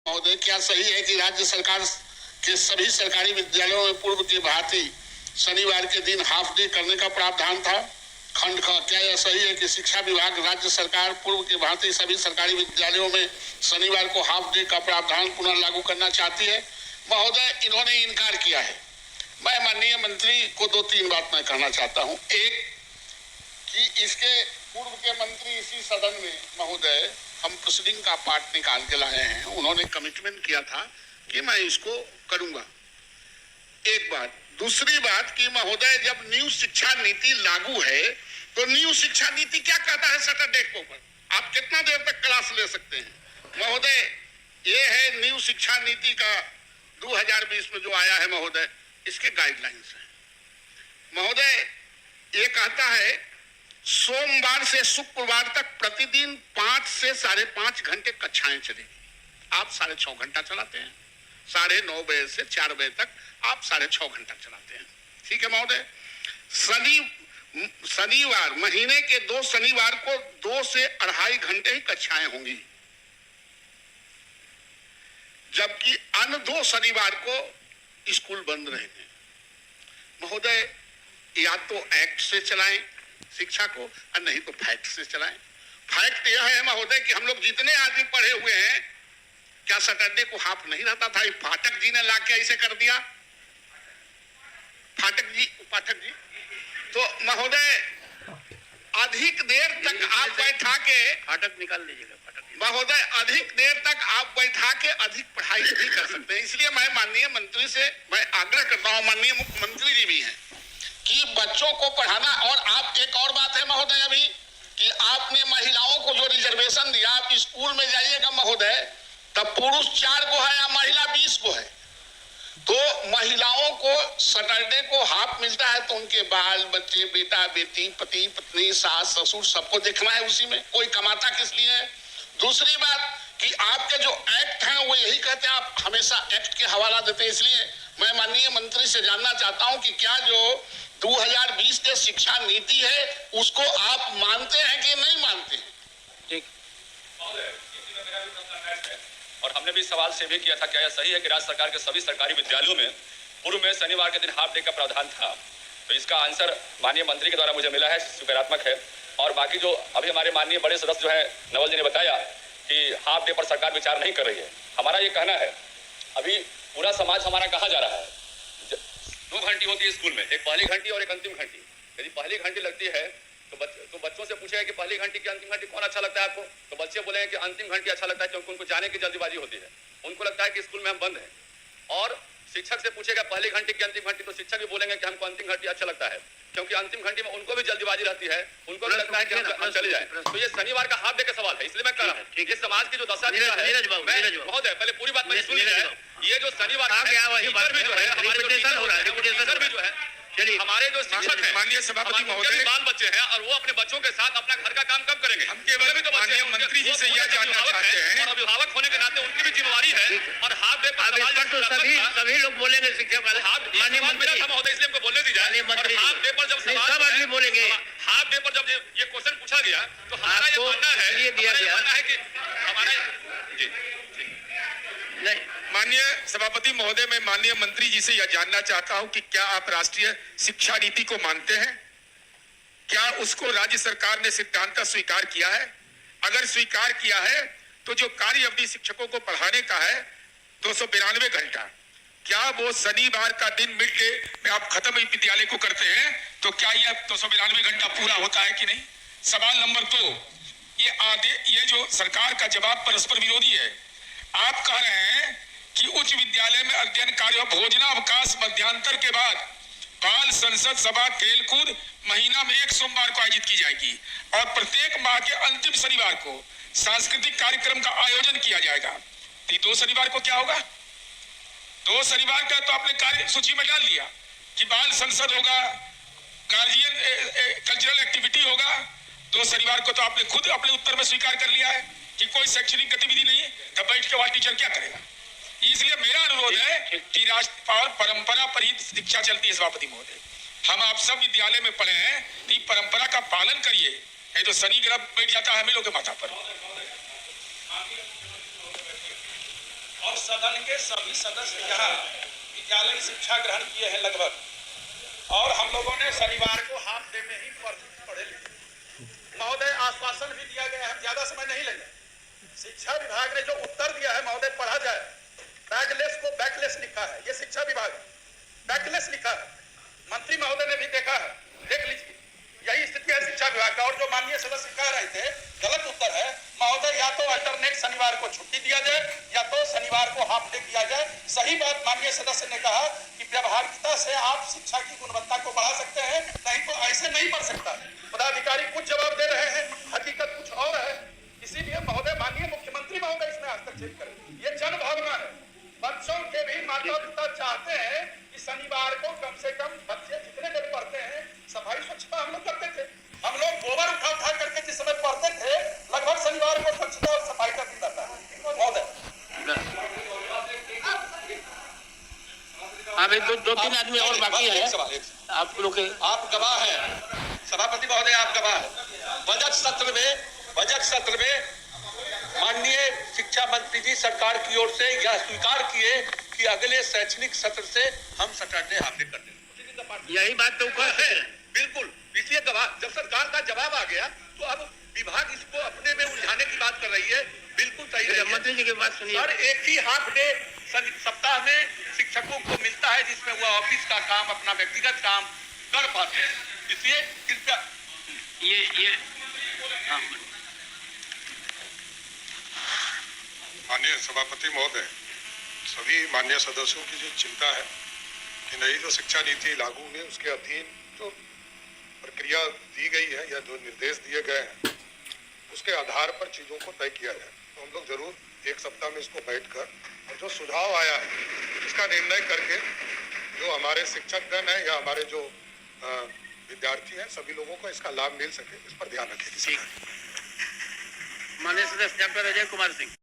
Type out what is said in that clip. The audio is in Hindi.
महोदय, क्या सही है कि राज्य सरकार के सभी सरकारी विद्यालयों में पूर्व की भांति शनिवार के दिन हाफ डे करने का प्रावधान था? खंड ख, क्या यह सही है कि शिक्षा विभाग राज्य सरकार पूर्व की भांति सभी सरकारी विद्यालयों में शनिवार को हाफ डे का प्रावधान पुनः लागू करना चाहती है? महोदय, इन्होंने इनकार किया है। मैं माननीय मंत्री को 2-3 बात मैं कहना चाहता हूं। एक, कि इसके पूर्व के मंत्री इसी सदन में महोदय हम प्रोसीडिंग का पार्ट निकाल के लाए हैं, उन्होंने कमिटमेंट किया था कि मैं इसको करूंगा। एक बात। दूसरी बात कि महोदय, जब न्यू शिक्षा नीति लागू है तो न्यू शिक्षा नीति क्या कहता है सैटरडे को पर आप कितना देर तक क्लास ले सकते हैं? महोदय, ये है न्यू शिक्षा नीति का 2020 में जो आया है महोदय, इसके गाइडलाइंस है। महोदय, ये कहता है सोमवार से शुक्रवार तक प्रतिदिन 5 से 5.5 घंटे कक्षाएं चलेगी। आप 6.5 घंटा चलाते हैं, 9:30 बजे से 4 बजे तक आप 6.5 घंटा चलाते हैं, ठीक है महोदय। शनिवार, महीने के 2 शनिवार को 2 से 2.5 घंटे ही कक्षाएं होंगी, जबकि अन्य 2 शनिवार को स्कूल बंद रहेंगे। महोदय, या तो एक्ट से चलाएं शिक्षा को और नहीं तो फैक्ट से चलाएं। फैक्ट यह है महोदय कि हम लोग जितने आदमी पढ़े हुए हैं, क्या सैटरडे को हाफ नहीं रहता था? पाठक जी ने लाके ऐसे कर दिया। पाठक जी तो महोदय अधिक देर तक आप बैठा के फाटक निकाल लीजिएगा। महोदय, अधिक देर तक आप बैठा के अधिक पढ़ाई नहीं कर सकते। इसलिए मैं माननीय मंत्री से मैं आग्रह करता हूं, माननीय मुख्यमंत्री जी भी हैं, कि बच्चों को पढ़ाना। और आप, एक और बात है महोदय अभी कि आपने महिलाओं को जो रिजर्वेशन दिया, आप स्कूल में जाइएगा महोदय, तब पुरुष 4 को है या महिला 20 को है। तो महिलाओं को सैटरडे को हाफ मिलता है तो उनके बाल बच्चे, बेटा बेटी, पति पत्नी, सास ससुर सबको देखना है उसी में। कोई कमाता किस लिए है? दूसरी बात कि आपके जो एक्ट हैं वो यही कहते हैं, आप हमेशा एक्ट के हवाला देते हैं। इसलिए मैं माननीय मंत्री से जानना चाहता हूं कि क्या जो 2020 के शिक्षा नीति है उसको आप मानते हैं कि नहीं मानते हैं? ठीक। और हमने भी सवाल से भी किया था, क्या यह सही है कि राज्य सरकार के सभी सरकारी विद्यालयों में पूर्व में शनिवार के दिन हाफ डे का प्रावधान था? तो इसका आंसर माननीय मंत्री के द्वारा मुझे मिला है, सकारात्मक है। और बाकी जो अभी हमारे माननीय बड़े सदस्य जो है नवल जी ने बताया कि हाफ डे पर सरकार विचार नहीं कर रही है, हमारा ये कहना है अभी पूरा समाज हमारा कहा जा रहा है 2 घंटी होती है स्कूल में, एक पहली घंटी और एक अंतिम घंटी। यदि पहली घंटी लगती है तो बच्चों से पूछेगा कि पहली घंटी की अंतिम घंटी कौन अच्छा लगता है आपको, तो बच्चे बोलेंगे कि अंतिम घंटी अच्छा लगता है, क्योंकि उनको जाने की जल्दीबाजी होती है, उनको लगता है कि स्कूल में हम बंद हैं। और शिक्षक से पूछेगा पहली घंटी की अंतिम घंटी, तो शिक्षक भी बोलेंगे कि हमको अंतिम घंटी अच्छा लगता है, क्योंकि अंतिम घंटी में उनको भी जल्दीबाजी रहती है, उनको भी लगता है कि हम चले जाए। तो ये शनिवार का हाफ डे का सवाल है, इसलिए मैं कह रहा हूँ ये समाज की जो दशा है। महोदय, पहले पूरी बात सुन लीजिए। ये जो शनिवार हमारे जो शिक्षक हैं, माननीय सभापति महोदय, बाल बच्चे हैं और वो अपने बच्चों के साथ अपना घर का काम कब करेंगे? हम केवल तो माननीय मंत्री जी से यह जानना चाहते हैं, और अभिभावक होने के नाते उनकी भी जिम्मेवारी है। और हाफ डे पर सभी लोग बोलेंगे शिक्षक वाले, माननीय मंत्री महोदय, इसलिए हमको बोलने दीजिए। हाफ डे पर जब सब आदमी बोलेंगे, हाफ डे पर जब ये क्वेश्चन पूछा गया तो हमारा ये मानना है कि हमारा जी नहीं। माननीय सभापति महोदय, मैं माननीय मंत्री जी से यह जानना चाहता हूं कि क्या आप राष्ट्रीय शिक्षा नीति को मानते हैं? क्या उसको राज्य सरकार ने सिद्धांत स्वीकार किया है? अगर स्वीकार किया है तो जो कार्य अवधि शिक्षकों को पढ़ाने का है 292 घंटा, क्या वो शनिवार का दिन मिड डे में आप खत्म विद्यालय को करते हैं तो क्या यह 292 घंटा पूरा होता है कि नहीं? सवाल नंबर 2, ये जो सरकार का जवाब परस्पर विरोधी है। आप कह रहे हैं कि उच्च विद्यालय में अध्ययन कार्य, भोजनावकाश, मध्यांतर के बाद बाल संसद सभा, खेलकूद महीना में 1 सोमवार को आयोजित की जाएगी और प्रत्येक माह के अंतिम शनिवार को सांस्कृतिक कार्यक्रम का आयोजन किया जाएगा। 2 शनिवार को क्या होगा? 2 शनिवार का तो आपने कार्य सूची में डाल लिया कि बाल संसद होगा, गार्जियन कल्चरल एक्टिविटी होगा। 2 शनिवार को तो आपने खुद अपने उत्तर में स्वीकार कर लिया है कि कोई शैक्षणिक गतिविधि नहीं है, तब बैठ के वहां टीचर क्या करेगा? इसलिए मेरा अनुरोध है कि राष्ट्र और परंपरा पर ही शिक्षा चलती है। सभापति महोदय, हम आप सब विद्यालय में पढ़े हैं तो परंपरा का पालन करिए, नहीं तो शनि ग्रह बैठ जाता है हम लोग के माथा पर। सदन के सभी सदस्य यहाँ विद्यालयी शिक्षा ग्रहण किए हैं लगभग, और हम लोगों ने शनिवार को हाफ डे में ही पढ़े लिखे। महोदय आश्वासन भी दिया गया है, ज्यादा समय नहीं लेंगे। शिक्षा विभाग ने जो उत्तर दिया है महोदय पढ़ा जाए। बैगलेस को बैकलेस लिखा है, ये शिक्षा विभाग बैकलेस लिखा है। मंत्री महोदय ने भी देखा है, देख लीजिए, यही स्थिति है शिक्षा विभाग का। और जो माननीय सदस्य कह रहे थे गलत उत्तर है महोदय, या तो अल्टरनेट शनिवार को छुट्टी दिया जाए या तो शनिवार को हाफ डे किया जाए। सही बात माननीय सदस्य ने कहा कि व्यवहारिकता से आप शिक्षा की गुणवत्ता को बढ़ा सकते हैं, नहीं तो ऐसे नहीं बढ़ सकता। पदाधिकारी कुछ जवाब दे रहे हैं, हकीकत कुछ और है। इसीलिए महोदय, माननीय मुख्यमंत्री महोदय इसमें हस्तक्षेप करें। ये जन भावना है। बच्चों के भी माता पिता चाहते हैं कि शनिवार को कम से कम बच्चे जितने देर पढ़ते हैं, सफाई स्वच्छता हम लोग करते थे। हम लोग गोबर उठा करके जिस समय पढ़ते थे, लगभग शनिवार को स्वच्छता और सफाई का दिन रहता है महोदय। अभी दो तीन आदमी और बाकी है। आप लोग आप गवाह हैं सभापति महोदय, आप गवाह हैं। बजट सत्र में माननीय शिक्षा मंत्री जी सरकार की ओर से यह स्वीकार किए कि अगले शैक्षणिक सत्र से हम सैटरडे हाफ डे कर देंगे। यही बात तो है बिल्कुल। इसलिए जब सरकार का जवाब आ गया तो अब विभाग इसको अपने में उलझाने की बात कर रही है। बिल्कुल सही। मंत्री जी की बात सुनिए सर, एक ही हाफ डे सप्ताह में शिक्षकों को मिलता है जिसमें वह ऑफिस का काम, अपना व्यक्तिगत काम कर पाते हैं। इसलिए कृपया ये माननीय सभापति महोदय, सभी माननीय सदस्यों की जो चिंता है कि नई जो शिक्षा नीति लागू हुई उसके अधीन जो प्रक्रिया दी गई है या जो निर्देश दिए गए हैं उसके आधार पर चीजों को तय किया जाए। तो हम लोग जरूर एक सप्ताह में इसको बैठकर और जो सुझाव आया है इसका निर्णय करके जो हमारे शिक्षकगण है या हमारे जो विद्यार्थी हैं सभी लोगों को इसका लाभ मिल सके, इस पर ध्यान रखें। माननीय सदस्य डॉक्टर अजय कुमार सिंह।